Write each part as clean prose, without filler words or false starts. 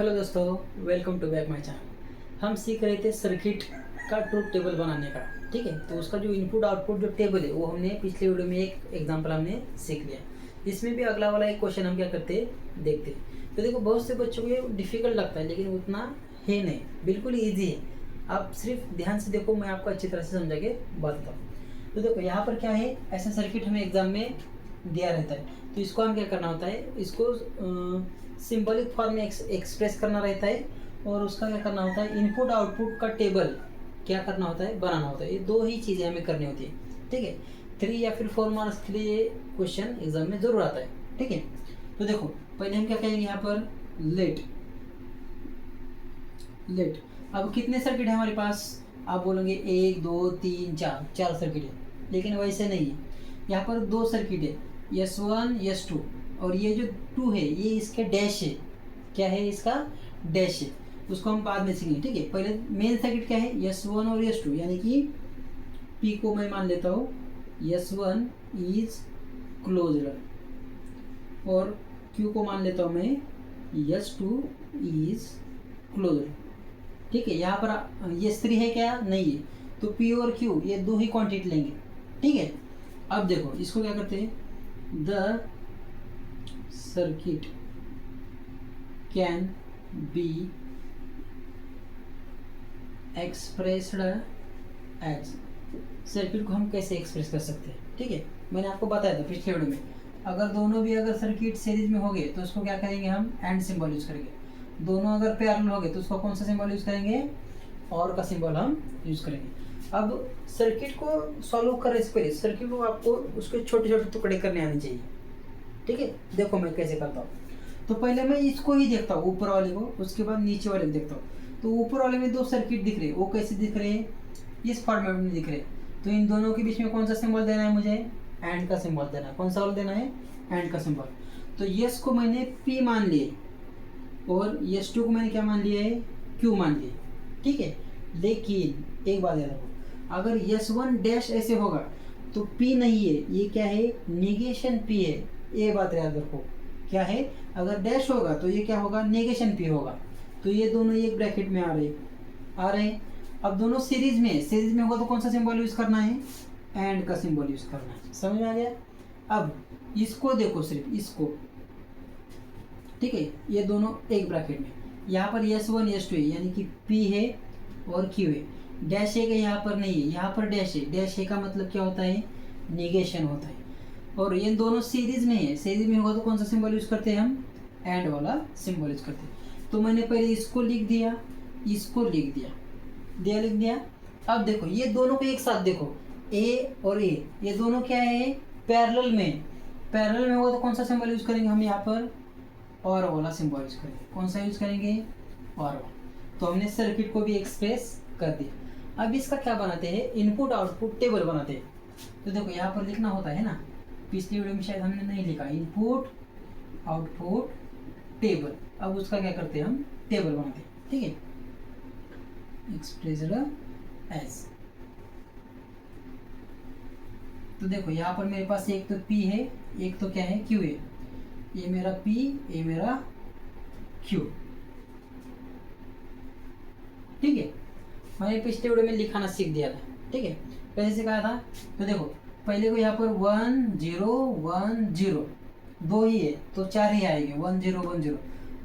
Hello दोस्तों, welcome to back my channel. हम सीख रहे थे सर्किट का ट्रूथ टेबल बनाने का। ठीक है, तो उसका जो इनपुट आउटपुट जो टेबल है वो हमने पिछले वीडियो में एक एग्जांपल हमने सीख लिया। इसमें भी अगला वाला एक क्वेश्चन हम क्या करते हैं देखते हैं। तो देखो, बहुत से बच्चों को ये डिफिकल्ट लगता है लेकिन उतना है नहीं, बिल्कुल ईजी है। आप सिर्फ ध्यान से देखो, मैं आपको अच्छी तरह से समझा के बताता हूँ। तो देखो यहाँ पर क्या है, ऐसा सर्किट हमें एग्जाम में दिया रहता है। तो इसको हम क्या करना होता है, इसको सिंबॉलिक फॉर्म में एक्सप्रेस करना रहता है। और उसका क्या करना होता है, इनपुट आउटपुट का टेबल क्या करना होता है, बनाना होता है। ये दो ही चीज़ें हमें करनी होती है। ठीक है, 3 या फिर 4 मार्क्स के लिए ये क्वेश्चन एग्जाम में जरूर आता है। ठीक है, तो देखो पहले हम क्या कहेंगे यहाँ पर, लेट लेट। अब कितने सर्किट है हमारे पास, आप बोलोगे 1 2 3 4, 4 सर्किट है। लेकिन वैसे नहीं है, यहाँ पर 2 सर्किट है, S1 S2। और ये जो 2 है ये इसके डैश है। क्या है, इसका डैश है। उसको हम बाद में सीखेंगे। ठीक है, पहले मेन सर्किट क्या है, S1 और S2, यानी कि P को मैं मान लेता हूँ S1 इज क्लोज्ड और Q को मान लेता हूँ मैं S2 इज क्लोज्ड। ठीक है, यहाँ पर S3 है क्या, नहीं है। तो P और Q ये दो ही क्वांटिटी लेंगे। ठीक है, अब देखो इसको क्या करते हैं, the circuit can be expressed as. Circuit को हम कैसे एक्सप्रेस कर सकते हैं। ठीक है, मैंने आपको बताया था पिछले वीडियो में, अगर दोनों भी अगर सर्किट सीरीज में हो गए तो उसको क्या करेंगे, हम एंड सिंबल यूज करेंगे। दोनों अगर पैरेलल हो गए तो उसको कौन सा सिंबल यूज करेंगे, और का सिंबल हम यूज करेंगे। अब सर्किट को सॉल्व करने से पहले सर्किट को आपको उसके छोटे छोटे टुकड़े करने आने चाहिए। ठीक है, देखो मैं कैसे करता हूँ। तो पहले मैं इसको ही देखता हूँ, ऊपर वाले को, उसके बाद नीचे वाले को देखता हूँ। तो ऊपर वाले में 2 सर्किट दिख रहे हैं, वो कैसे दिख रहे हैं, इस फॉर्मेट में दिख रहे हैं। तो इन दोनों के बीच में कौन सा सिंबल देना है मुझे, एंड का सिंबल देना है। कौन सा वाला देना है, एंड का सिंबल। तो यस को मैंने P मान लिए और S2 को मैंने क्या मान लिया है, Q मान लिया। ठीक है, लेकिन एक बात याद रखो, अगर S1 डैश ऐसे होगा तो P नहीं है, ये क्या है, नेगेशन P है। ये बात याद रखो, क्या है, अगर डैश होगा तो ये क्या होगा, नेगेशन P होगा। तो ये दोनों एक ब्रैकेट में आ रहे। अब दोनों सीरीज में होगा तो कौन सा सिंबल यूज करना है, एंड का सिंबल यूज करना है। समझ में आ गया। अब इसको देखो, सिर्फ इसको। ठीक है, ये दोनों एक ब्रैकेट में, यहाँ पर S1 S2 है, यानी कि P है और Q है। डैश है यहाँ पर नहीं है, यहाँ पर डैश है। डैश है का मतलब क्या होता है, निगेशन होता है। और ये दोनों सीरीज में है, सीरीज में होगा तो कौन सा सिंबल यूज करते हैं हम, एंड वाला सिंबल यूज करते हैं। तो मैंने पहले इसको लिख दिया, इसको लिख दिया। अब देखो ये दोनों को एक साथ देखो, ए और ए, ये दोनों क्या है, पैरेलल में होगा तो कौन सा सिंबल यूज करेंगे हम, यहाँ पर और वाला सिंबल यूज करेंगे। कौन सा यूज करेंगे, और वाला। तो हमने सर्किट को भी एक्सप्रेस कर दिया। अब इसका क्या बनाते हैं, इनपुट आउटपुट टेबल बनाते हैं। तो देखो यहाँ पर लिखना होता है ना, पिछली वीडियो में शायद हमने नहीं लिखा, इनपुट आउटपुट टेबल। अब उसका क्या करते हैं, हम टेबल बनाते हैं। ठीक है, एक्सप्रेस्ड एज। तो देखो यहाँ पर मेरे पास एक तो P है, एक तो क्या है, Q है। ये मेरा P, ये मेरा Q। ठीक है, मैंने पिछले वीडियो में लिखाना सीख दिया था। ठीक है, कैसे सिखाया था, तो देखो पहले को यहाँ पर 1 0 1 0, 2 ही है तो 4 ही आएंगे, 1 0 1 0,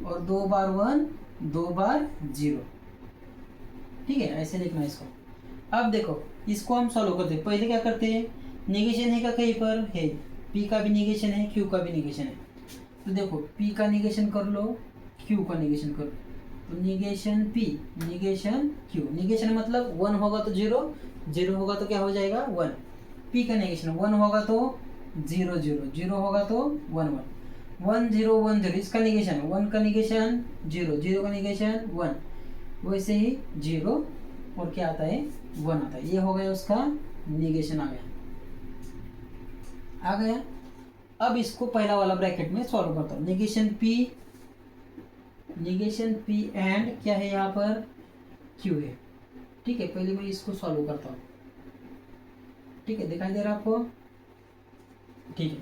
और 2 बार 1 2 बार 0। ठीक है, ऐसे लिखना है इसको। अब देखो इसको हम सॉल्व करते हैं। पहले क्या करते हैं, निगेशन है का कहीं पर है, P का भी निगेशन है, Q का भी निगेशन है। तो देखो P का निगेशन कर लो, Q का निगेशन कर लो। तो negation P, negation Q। Negation मतलब 1 होगा तो 0, 0 होगा तो क्या हो जाएगा, 1। P का निगेशन 1 होगा तो 0 0, 0 होगा तो 1 1, 1 0 1 0। इसका निगेशन 1 का निगेशन 0, 0 का निगेशन 1, वैसे ही 0 और क्या आता है, 1 आता है। ये हो गया उसका निगेशन, आ गया। अब इसको पहला वाला ब्रैकेट में सॉल्व करता हूँ, निगेशन P एंड क्या है यहाँ पर, Q है। ठीक है, पहले मैं इसको सॉल्व करता हूँ। ठीक है, दिखाई दे रहा है आपको। ठीक है,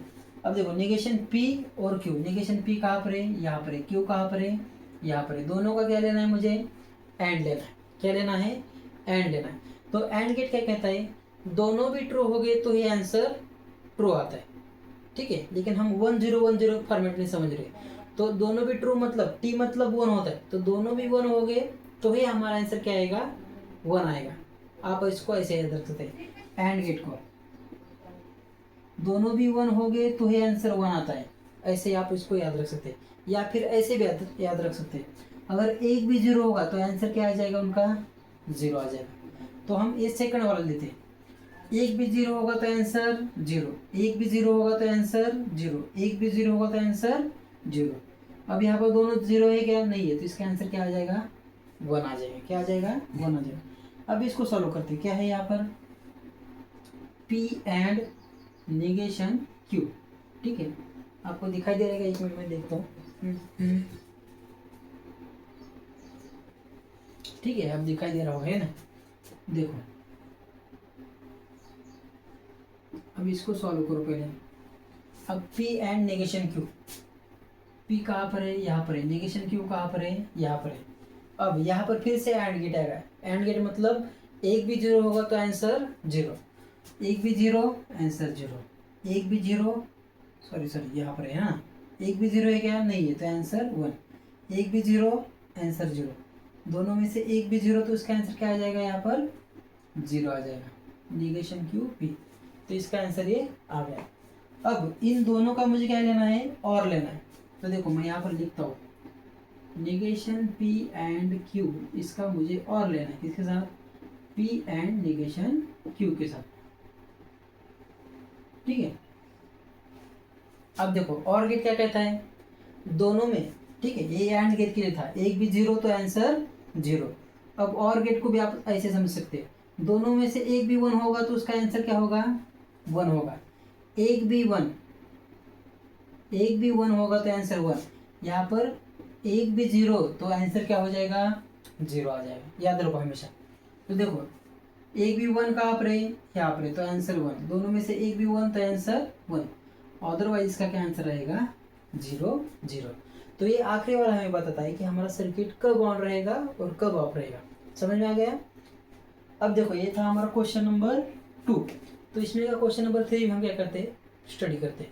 अब देखो निगेशन P और Q। निगेशन P कहाँ पर है, यहाँ पर है। Q कहाँ पर है, यहाँ पर है। दोनों का क्या लेना है मुझे, एंड लेना है। क्या लेना है, एंड लेना है। तो एंड गेट क्या कहता है, दोनों भी ट्रू हो गए तो ये आंसर ट्रू आता है, ठीक है। लेकिन हम 1010 फॉर्मेट नहीं समझ रहे, तो दोनों भी ट्रू मतलब टी मतलब 1 होता है, तो दोनों भी 1 हो गए तो ही हमारा आंसर क्या आएगा, 1 आएगा। आप इसको ऐसे याद रख सकते हैं, एंड गेट को दोनों भी 1 हो गए तो ही आंसर 1 आता है, ऐसे आप इसको याद रख सकते हैं। या फिर ऐसे भी याद रख सकते हैं, अगर एक भी 0 होगा तो आंसर क्या आ जाएगा उनका, 0 आ जाएगा। तो हम ये सेकंड वाला लेते हैं, एक भी 0 होगा तो आंसर 0, एक भी 0 होगा तो आंसर 0, एक भी 0 होगा तो आंसर 0। अब यहाँ पर दोनों 0 है क्या, नहीं है, तो इसका आंसर क्या आ जाएगा, 1 आ जाएगा। क्या आ जाएगा, 1 आ जाएगा। अब इसको सॉल्व करते हैं, क्या है यहाँ पर, P एंड नेगेशन Q, ठीक है। आपको दिखाई दे रहेगा, एक मिनट में देखता हूँ। ठीक है, अब दिखाई दे रहा होगा, है ना, देखो। अब इसको सॉल्व करो पहले। अब P and negation Q, P कहाँ पर है, यहाँ पर है, नेगेशन Q कहाँ पर है, यहाँ पर है। अब यहाँ पर फिर से एंड गेट आएगा। एंड गेट मतलब एक भी 0 होगा तो आंसर 0, एक भी 0 आंसर 0, एक भी 0, सॉरी यहाँ पर है ना, एक भी 0 है क्या, नहीं है, तो आंसर 1, एक भी 0 आंसर 0, दोनों में से एक भी 0 तो इसका आंसर क्या आ जाएगा, यहाँ पर 0 आ जाएगा। नेगेशन Q P, तो इसका आंसर ये आ गया। अब इन दोनों का मुझे क्या लेना है, और लेना है। तो देखो मैं यहाँ पर लिखता हूँ, नेगेशन P एंड Q, इसका मुझे और लेना है, किसके साथ, P एंड नेगेशन Q के साथ, ठीक है। अब देखो और गेट क्या कहता है, दोनों में, ठीक है, ये एंड गेट के लिए था, एक भी 0 तो आंसर 0। अब और गेट को भी आप ऐसे समझ सकते हैं, दोनों में से एक भी 1 होगा तो उसका आंसर क्या होगा, 1 होगा। एक भी 1 होगा तो आंसर 1। यहाँ पर एक भी 0 तो आंसर क्या हो जाएगा, 0 आ जाएगा, याद रखो हमेशा। तो देखो एक भी 1 कहाँ पर है, यहाँ पर है, तो आंसर 1, दोनों में से एक भी 1 तो आंसर 1, अदरवाइज इसका क्या आंसर रहेगा, 0 0। तो ये आखिरी वाला हमें बताता है कि हमारा सर्किट कब ऑन रहेगा और कब ऑफ रहेगा। समझ में आ गया। अब देखो ये था हमारा क्वेश्चन नंबर 2, तो इसमें का क्वेश्चन नंबर 3 हम क्या करते हैं, स्टडी करते हैं।